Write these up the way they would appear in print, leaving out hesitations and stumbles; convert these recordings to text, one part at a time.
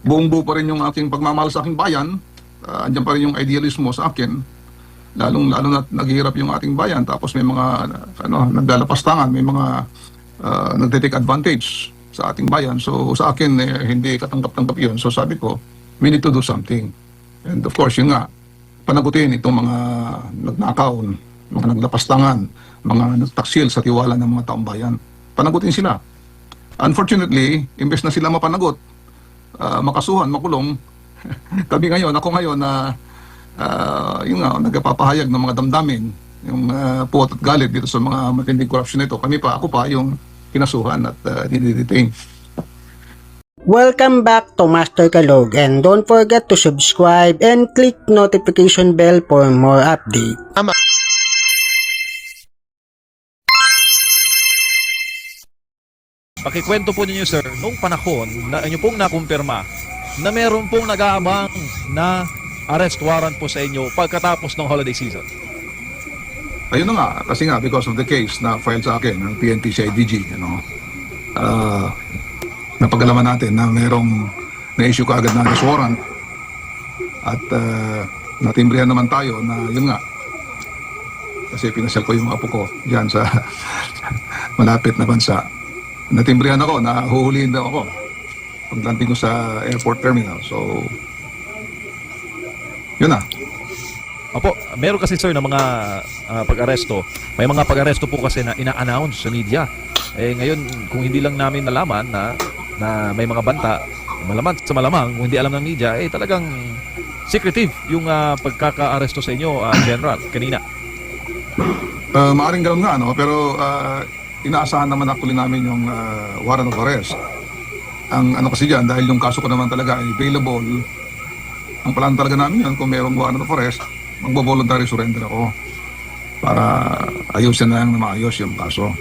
buong buo pa rin yung aking pagmamahal sa aking bayan. Andyan pa rin yung idealismo sa akin. Lalo na naghihirap yung ating bayan. Tapos may mga naglalapastangan, may mga nagte-take advantage sa ating bayan. So sa akin, hindi katanggap-tanggap yun. So sabi ko, we need to do something. And of course, yun nga, panagutin itong mga nagnakaw, mga naglapastangan, mga nagtaksil sa tiwala ng mga taong bayan. Panagutin sila. Unfortunately, imbes na sila mapanagot, makasuhan, makulong, ako ngayon na yung nga, nagpapahayag ng mga damdamin, yung puot at galit dito sa mga matinding corruption nito. Ako pa yung kinasuhan at didetain. Welcome back to Master Kalog, and don't forget to subscribe and click notification bell for more update. Pakikwento po ninyo sir, nung panahon na inyo pong nakumpirma na meron pong nag-aabang na arrest warrant po sa inyo pagkatapos ng holiday season. Ayun na nga, kasi nga because of the case na filed sa akin ng PNP CIDG, napagalaman natin na merong na-issue kaagad na arrest warrant at natimbrihan naman tayo na yun nga, kasi pinasyal ko yung apo ko dyan sa malapit na bansa. Natimbrihan ako na huhulihin daw ako pagdating ko sa airport terminal. So, yun na. Opo, meron kasi sir na mga pag-aresto. May mga pag-aresto po kasi na ina-announce sa media. Ngayon, kung hindi lang namin nalaman na may mga banta, malamang, kung hindi alam ng media, talagang secretive yung pagkaka-aresto sa inyo, General, kanina. Maaring ganoon nga, pero inaasahan naman actually namin yung warrant of arrest. Ang kasi dyan, dahil yung kaso ko naman talaga ay available, ang plan talaga namin yun, kung mayroong warrant of arrest, magbo-voluntary surrender ako para ayusin na lang na maayos yung kaso.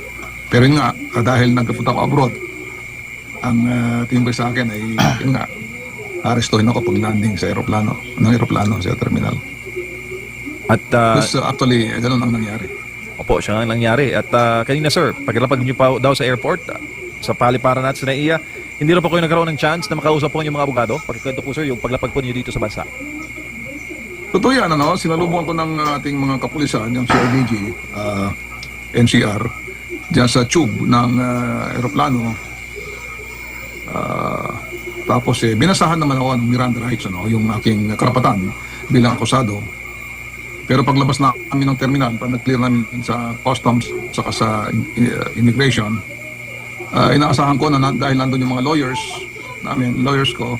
Pero yun nga, dahil nagpunta ako abroad, ang timbre sa akin ay yun nga, arestuhin ako pag landing sa aeroplano, sa terminal. At actually, ganun ang nangyari. opo, siya ang nangyari. At kanina sir, paglapag niyo pa daw sa airport, sa paliparan natin sa NAIA, hindi rin po kayo nagkaroon ng chance na makausap po yung mga abogado? Pakikwento po sir, yung paglapag po niyo dito sa bansa. Totoo yan, sinalubungan ko ng ating mga kapulisan, yung CIDG, NCR, dyan sa tube ng aeroplano. Tapos binasahan naman ako ng Miranda rights, yung aking karapatan bilang akusado. Pero paglabas namin ng terminal, pag nag-clear namin sa customs, saka sa immigration, inaasahan ko na dahil nandun yung mga lawyers ko,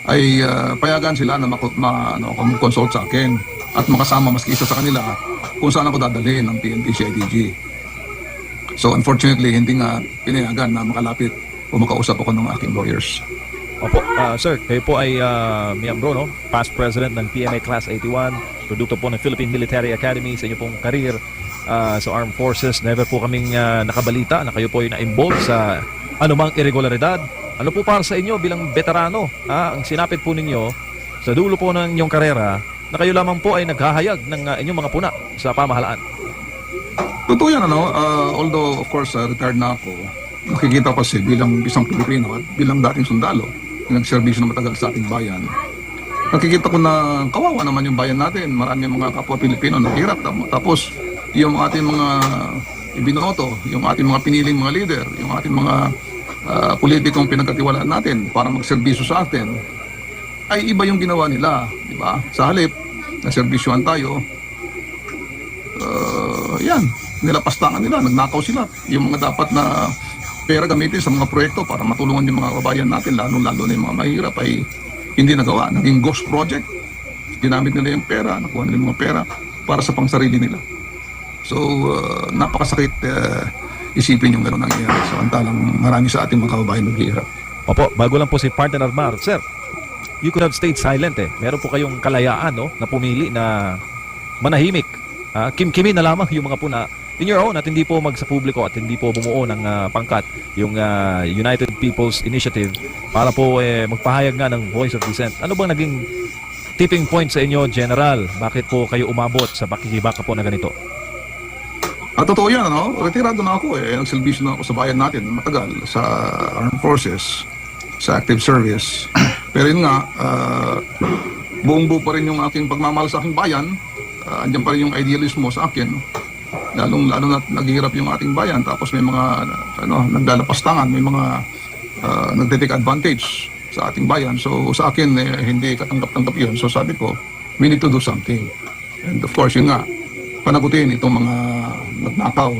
ay payagan sila na mag-consult sa akin at makasama maski isa sa kanila kung saan ako dadalhin ng PNP CIDG. So unfortunately, hindi nga pinayagan na makalapit o makausap ako ng aking lawyers. Opo, sir, kayo po ay miyembro, past president ng PMA Class 81, produkto po ng Philippine Military Academy sa inyo pong career sa Armed Forces. Never po kaming nakabalita na kayo po ay na-involved sa anumang irregularidad. Ano po para sa inyo bilang veterano? Ang sinapit po ninyo sa dulo po ng inyong karera na kayo lamang po ay naghahayag ng inyong mga puna sa pamahalaan. Totoo yan, although of course retired na ako, nakikita ko kasi bilang isang Pilipino at bilang dating sundalo, nagserbisyo na matagal sa ating bayan. Nakikita ko na kawawa naman yung bayan natin. Marami mga kapwa Pilipino naghirap. Tapos yung ating mga ibinoto, yung ating mga piniling mga leader, yung ating mga politikong pinagkatiwalaan natin para magserbisyo sa atin, ay iba yung ginawa nila, di ba? Sa halip, naserbisyuhan tayo, nilapastangan nila, nagnakaw sila. Yung mga dapat na pera gamitin sa mga proyekto para matulungan yung mga kababayan natin, lalo na yung mga mahirap, ay hindi nagawa. Naging ghost project. Ginamit nila yung pera, nakuha nila yung mga pera para sa pangsarili nila. So, napakasakit isipin yung gano'n nangyayari. Samantalang marami sa ating mga kababayan naghihirap. Opo, bago lang po si Partner Armar. Sir, you could have stayed silent Meron po kayong kalayaan na pumili na manahimik. Kim-kimin na lamang yung mga puna in your own at hindi po sa publiko at hindi po bumuo ng pangkat yung United People's Initiative para po magpahayag nga ng Voice of Dissent. Ano bang naging tipping point sa inyo, General? Bakit po kayo umabot sa pakikibaka po na ganito? Totoo yan, retirado na ako Nagsilbisyo na ako sa bayan natin matagal sa Armed Forces, sa active service. Pero yun nga, buong buo pa rin yung aking pagmamahal sa aking bayan. Andyan pa rin yung idealismo sa akin. Lalo na naghihirap yung ating bayan. Tapos may mga naglalapastangan, may mga nagte-take advantage sa ating bayan. So sa akin, hindi katanggap-tanggap yun. So sabi ko, we need to do something. And of course, yun nga, panagutin itong mga nagnakaw,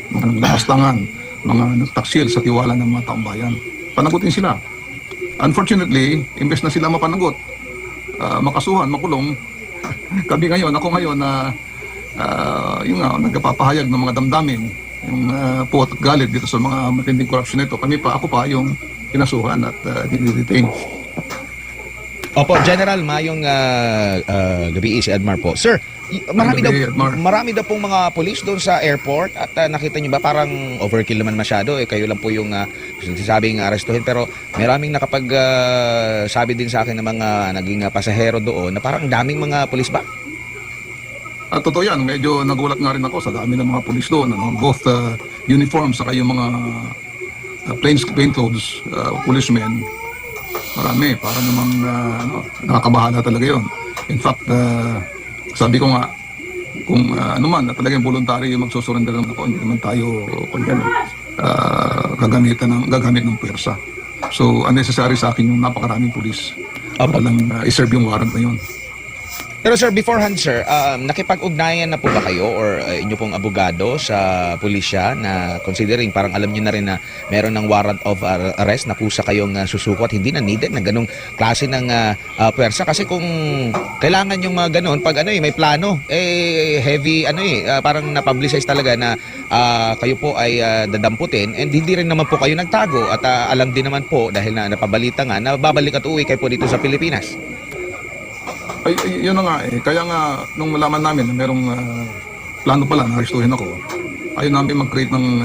mga naglapastangan, mga nagtaksil sa tiwala ng mga taong bayan. Panagutin sila. Unfortunately, imbes na sila mapanagot, makasuhan, makulong, ako ngayon na yung nga, nagpapahayag ng mga damdamin, yung puot at galit dito sa mga matinding corruption nito. Ako pa yung kinasuhan at dinidetain. Opo, General Mayong gabi si Edmar po. Sir, marami daw pong mga police doon sa airport at nakita niyo ba parang overkill naman masyado, kayo lang po yung sinasabing arestuhin, pero maraming sabi din sa akin ng mga naging pasahero doon na parang daming mga police ba? Totoo yan, medyo nagulat nga rin ako sa dami ng mga police doon, both uniforms saka yung mga plainclothes policemen. Marami, para namang nakakabahala talaga yon. In fact, sabi ko nga, kung talagang voluntary yung magsusurrender naman ako, hindi naman tayo gagamit ng puwersa. So, unnecessary sa akin yung napakaraming pulis. Para lang iserve yung warrant na yun. Pero sir, beforehand sir, nakipag-ugnayan na po ba kayo or inyo pong abogado sa pulisya na considering parang alam nyo na rin na meron ng warrant of arrest na kusa kayong susuko at hindi na needed na ganong klase ng puwersa? Kasi kung kailangan yung mga ganon, pag may plano, heavy, parang na-publicize talaga na kayo po ay dadamputin and hindi rin naman po kayo nagtago at alam din naman po dahil na napabalita nga na babalik at uwi kayo po dito sa Pilipinas. Ay, yun na nga Kaya nga, nung malaman namin na merong plano pala na arestuhin ako, ayaw namin mag-create ng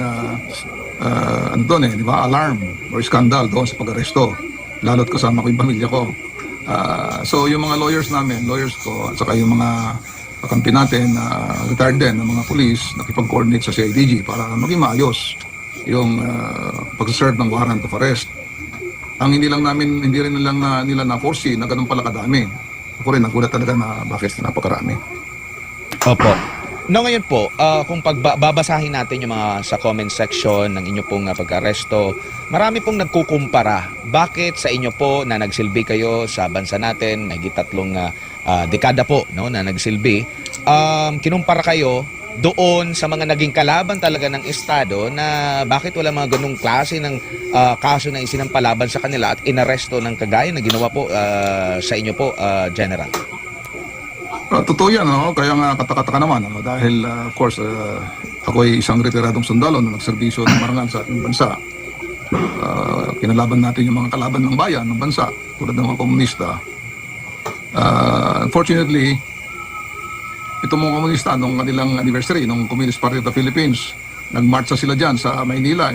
di ba, alarm or scandal doon sa pag-aresto. Lalo't kasama ko yung pamilya ko. So yung mga lawyers ko, at saka yung mga kakampi natin, retired din ng mga police, nakipag-coordinate sa CIDG para maging maayos yung pag-serve ng warrant of arrest. Ang hindi rin nila na-foresee na ganun pala kadami. Ako rin, nagulat talaga na bakit napakarami. Opo. No, ngayon po, kung babasahin natin yung mga sa comment section ng inyo pong pag-aresto, marami pong nagkukumpara. Bakit sa inyo po na nagsilbi kayo sa bansa natin, naging 3 dekada po na nagsilbi, kinumpara kayo doon sa mga naging kalaban talaga ng Estado na bakit wala mga ganung klase ng kaso na isinampalaban sa kanila at inaresto ng kagaya na ginawa po sa inyo po, General? Totoo yan, kaya nga katakataka naman. Dahil, of course, ako ay isang retiradong sundalo na nagserbisyo ng marangal sa ating bansa. Kinalaban natin yung mga kalaban ng bayan, ng bansa, tulad ng mga komunista. Unfortunately, itong mga komunista, nung kanilang anniversary, nung Communist Party of the Philippines, nagmarcha sila dyan sa Maynila.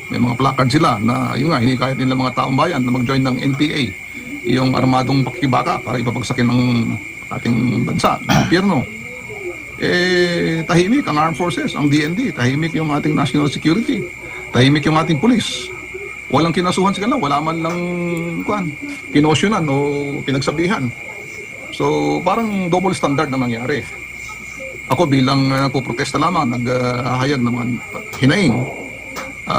May mga placard sila na yun nga, hinikayat nila mga taong bayan na mag-join ng NPA, yung armadong pakikibaka para ipapagsakin ng ating bansa, ng gobyerno. Tahimik ang armed forces, ang DND, tahimik yung ating national security, tahimik yung ating police. Walang kinasuhan sila, wala man lang kinosyonan o pinagsabihan. So parang double standard na nangyari. Ako bilang nagpo-protesta lamang, naghahayag ng mga hinaing.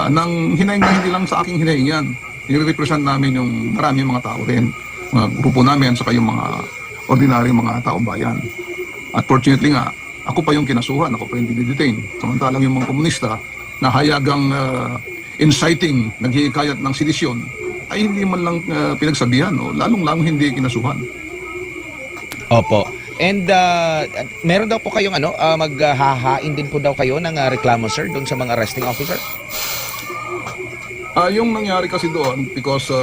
Nang hinaing na hindi lang sa aking hinaing yan. I-represent namin yung maraming mga tao rin. Mga grupo namin, saka yung mga ordinaryong mga taong bayan. At fortunately nga, ako pa yung kinasuhan, ako pa yung didetain. Samantalang yung mga komunista na hayagang inciting, naghihikayat ng sedisyon, ay hindi man lang pinagsabihan, lalong-lalong hindi kinasuhan. Opo. And meron daw po kayong maghahain din po daw kayo ng reklamo sir doon sa mga arresting officer? Yung nangyari kasi doon because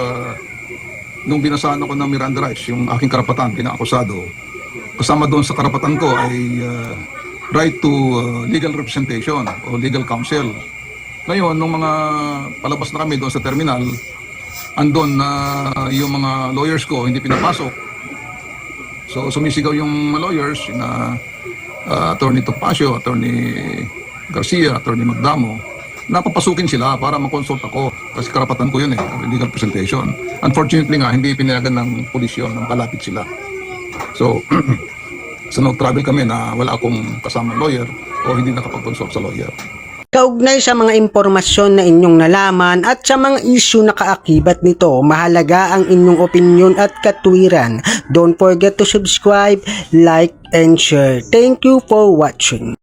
nung binasahan ako ng Miranda rights, yung aking karapatan, pinaakusado, kasama doon sa karapatan ko ay right to legal representation o legal counsel. Ngayon, nung mga palabas na kami doon sa terminal, andon na yung mga lawyers ko hindi pinapasok. So sumisigaw yung lawyers na Attorney Topacio, Attorney Garcia, Attorney Magdamo, napapasukin sila para makonsult ako. Kasi karapatan ko yun legal presentation. Unfortunately nga, hindi pinayagan ng pulis yun, nang kalapit sila. So, sa nag-travel kami na wala akong kasama lawyer o hindi nakapag-consult sa lawyer. Kaugnay sa mga impormasyon na inyong nalaman at sa mga issue na kaakibat nito, mahalaga ang inyong opinion at katwiran. Don't forget to subscribe, like, and share. Thank you for watching.